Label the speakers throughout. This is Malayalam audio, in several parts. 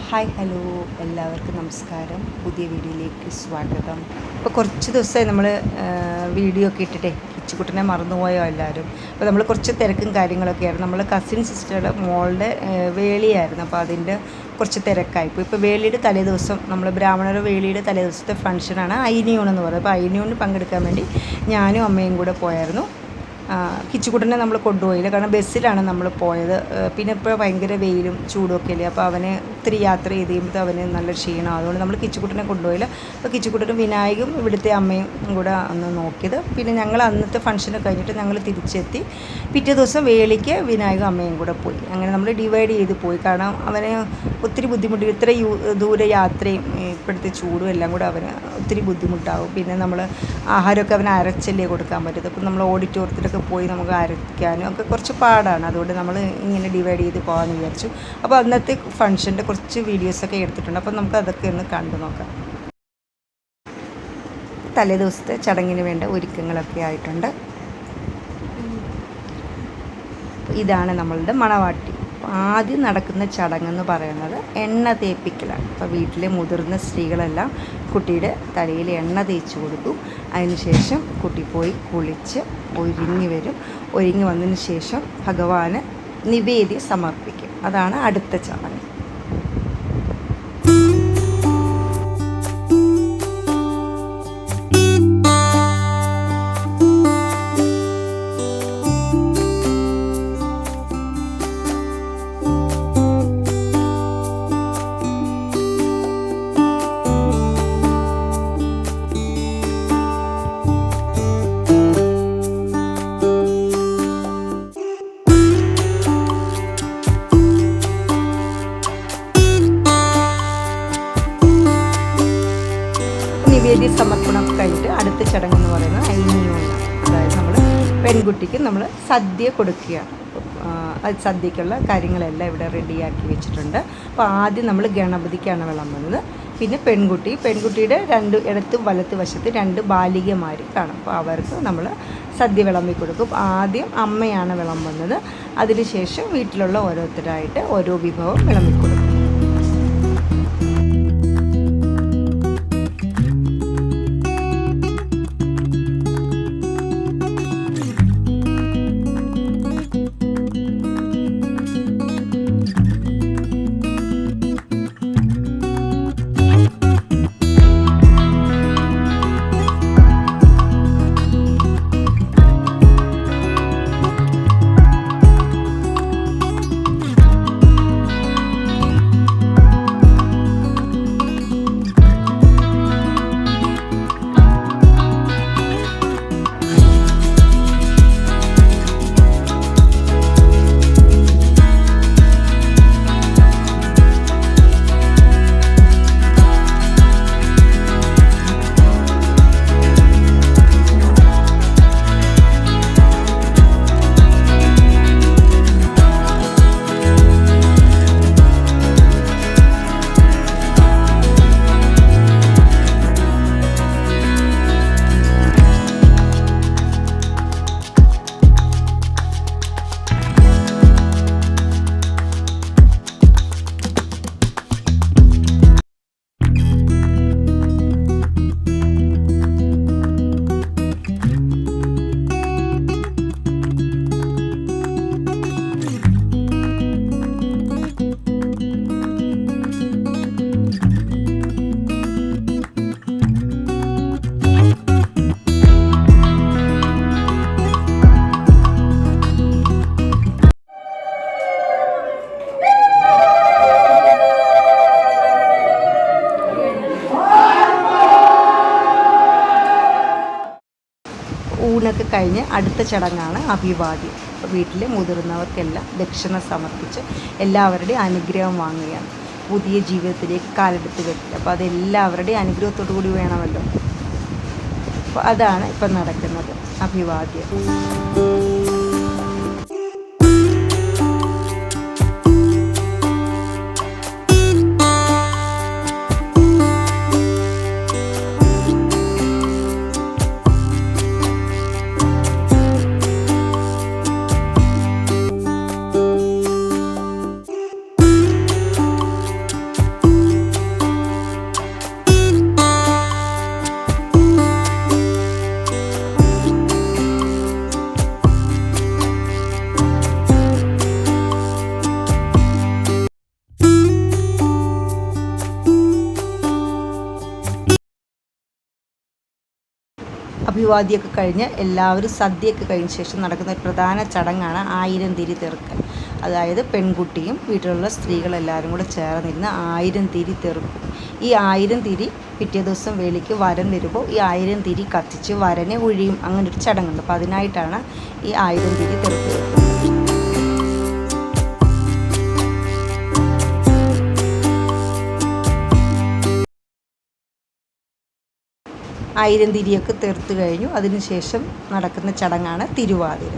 Speaker 1: ഹായ് ഹലോ എല്ലാവർക്കും നമസ്കാരം. പുതിയ വീഡിയോയിലേക്ക് സ്വാഗതം. ഇപ്പോൾ കുറച്ച് ദിവസമായി നമ്മൾ വീഡിയോ ഒക്കെ ഇട്ടിട്ടേ കിച്ചുകുട്ടനെ മറന്നുപോയോ എല്ലാവരും. അപ്പോൾ നമ്മൾ കുറച്ച് തിരക്കും കാര്യങ്ങളൊക്കെ ആയിരുന്നു. നമ്മൾ കസിൻ സിസ്റ്ററുടെ മോളുടെ വേളിയായിരുന്നു. അപ്പോൾ അതിൻ്റെ കുറച്ച് തിരക്കായിപ്പോൾ. ഇപ്പോൾ വേളിയുടെ തലേദിവസം നമ്മൾ ബ്രാഹ്മണരുടെ വേളിയുടെ തലേദിവസത്തെ ഫംഗ്ഷനാണ് ഐനിയൂൺ എന്ന് പറയുന്നത്. അപ്പോൾ ഐനിയൂണിന് പങ്കെടുക്കാൻ വേണ്ടി ഞാനും അമ്മയും കൂടെ പോയായിരുന്നു. കിച്ചുകുട്ടനെ നമ്മൾ കൊണ്ടുപോയില്ല, കാരണം ബസ്സിലാണ് നമ്മൾ പോയത്. പിന്നെ ഇപ്പോൾ ഭയങ്കര വെയിലും ചൂടുമൊക്കെ അല്ലേ, അപ്പോൾ അവനെ ഒത്തിരി യാത്ര ചെയ്ത് കഴിയുമ്പോൾ അവന് നല്ല ക്ഷീണം. അതുകൊണ്ട് നമ്മൾ കിച്ചുകുട്ടനെ കൊണ്ടുപോയില്ല. അപ്പോൾ കിച്ചുകുട്ടനും വിനായകും ഇവിടുത്തെ അമ്മയും കൂടെ അന്ന് നോക്കിയത്. പിന്നെ ഞങ്ങൾ അന്നത്തെ ഫംഗ്ഷന് കഴിഞ്ഞിട്ട് ഞങ്ങൾ തിരിച്ചെത്തി. പിറ്റേ ദിവസം വേളിക്ക് വിനായകും അമ്മയും കൂടെ പോയി. അങ്ങനെ നമ്മൾ ഡിവൈഡ് ചെയ്ത് പോയി, കാരണം അവന് ഒത്തിരി ബുദ്ധിമുട്ട്. ഇത്ര ദൂരെ യാത്രയും ഇപ്പോഴത്തെ ചൂടും എല്ലാം കൂടെ അവന് ഒത്തിരി ബുദ്ധിമുട്ടാവും. പിന്നെ നമ്മൾ ആഹാരമൊക്കെ അവന് അരച്ചല്ലേ കൊടുക്കാൻ പറ്റുന്നത്. അപ്പോൾ നമ്മൾ ഓഡിറ്റോറിയത്തിലൊക്കെ പോയി നമുക്ക് അരയ്ക്കാനും ഒക്കെ കുറച്ച് പാടാണ്. അതുകൊണ്ട് നമ്മൾ ഇങ്ങനെ ഡിവൈഡ് ചെയ്ത് പോകാമെന്ന് വിചാരിച്ചു. അപ്പോൾ അന്നത്തെ ഫംഗ്ഷൻ്റെ കുറച്ച് വീഡിയോസൊക്കെ എടുത്തിട്ടുണ്ട്. അപ്പോൾ നമുക്ക് അതൊക്കെ ഒന്ന് കണ്ടു നോക്കാം. തലേ ദിവസത്തെ ചടങ്ങിന് വേണ്ട ഒരുക്കങ്ങളൊക്കെ ആയിട്ടുണ്ട്. ഇതാണ് നമ്മളുടെ മണവാട്ടി. ആദ്യം നടക്കുന്ന ചടങ്ങെന്ന് പറയുന്നത് എണ്ണ തേപ്പിക്കലാണ്. അപ്പോൾ വീട്ടിലെ മുതിർന്ന സ്ത്രീകളെല്ലാം കുട്ടിയുടെ തലയിൽ എണ്ണ തേച്ച് കൊടുക്കും. അതിനുശേഷം കുട്ടി പോയി കുളിച്ച് ഒരുങ്ങി വരും. ഒരുങ്ങി വന്നതിന് ശേഷം ഭഗവാന് നിവേദ്യം സമർപ്പിക്കും. അതാണ് അടുത്ത ചടങ്ങ്. നിവേദ്യ സമർപ്പണം കഴിഞ്ഞിട്ട് അടുത്ത ചടങ്ങെന്ന് പറയുന്നത് ഐനിയൂണ്. അതായത് നമ്മൾ പെൺകുട്ടിക്ക് നമ്മൾ സദ്യ കൊടുക്കുകയാണ്. അത് സദ്യക്കുള്ള കാര്യങ്ങളെല്ലാം ഇവിടെ റെഡിയാക്കി വെച്ചിട്ടുണ്ട്. അപ്പോൾ ആദ്യം നമ്മൾ ഗണപതിക്കാണ് വിളമ്പുന്നത്. പിന്നെ പെൺകുട്ടിയുടെ ഇടത്ത് വലത്ത് വശത്ത് 2 ബാലികമാർ കാണും. അപ്പോൾ അവർക്ക് നമ്മൾ സദ്യ വിളമ്പി കൊടുക്കും. ആദ്യം അമ്മയാണ് വിളമ്പുന്നത്. അതിനുശേഷം വീട്ടിലുള്ള ഓരോരുത്തരായിട്ട് ഓരോ വിഭവം വിളമ്പി കൊടുക്കും. ഊണൊക്കെ കഴിഞ്ഞ് അടുത്ത ചടങ്ങാണ് അഭിവാദ്യം. അപ്പോൾ വീട്ടിലെ മുതിർന്നവർക്കെല്ലാം ദക്ഷിണ സമർപ്പിച്ച് എല്ലാവരുടെയും അനുഗ്രഹം വാങ്ങുകയാണ്. പുതിയ ജീവിതത്തിലേക്ക് കാലെടുത്ത് വെക്കുക. അപ്പോൾ അതെല്ലാവരുടെയും അനുഗ്രഹത്തോടു കൂടി വേണമല്ലോ. അപ്പോൾ അതാണ് ഇപ്പം നടക്കുന്നത്, അഭിവാദ്യം. യുവാദിയൊക്കെ കഴിഞ്ഞ് എല്ലാവരും സദ്യയൊക്കെ കഴിഞ്ഞ ശേഷം നടക്കുന്ന ഒരു പ്രധാന ചടങ്ങാണ് 1000 തിരി തെറുക്കൽ. അതായത് പെൺകുട്ടിയും വീട്ടിലുള്ള സ്ത്രീകളെല്ലാവരും കൂടെ ചേർന്നിരുന്ന് 1000 തിരി തെറുക്കും. ഈ 1000 തിരി പിറ്റേ ദിവസം വേളിക്ക് വരൻ വരുമ്പോൾ ഈ 1000 തിരി കത്തിച്ച് വരനെ ഒഴിയും. അങ്ങനൊരു ചടങ്ങുണ്ട്. അപ്പോൾ അതിനായിട്ടാണ് ഈ 1000 തിരി തെറുക്കുന്നത്. 1000 തിരിയൊക്കെ തെറുത്ത് കഴിഞ്ഞു. അതിനുശേഷം നടക്കുന്ന ചടങ്ങാണ് തിരുവാതിര.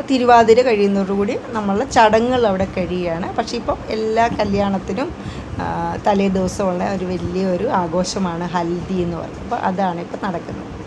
Speaker 1: തിരുവാതിര കഴിയുന്നതോടുകൂടി നമ്മളുടെ ചടങ്ങുകൾ അവിടെ കഴിയുകയാണ്. പക്ഷേ ഇപ്പം എല്ലാ കല്യാണത്തിനും തലേ ദിവസമുള്ള ഒരു വലിയൊരു ആഘോഷമാണ് ഹൽദി എന്ന് പറയുന്നത്. അപ്പോൾ അതാണ് ഇപ്പോൾ നടക്കുന്നത്.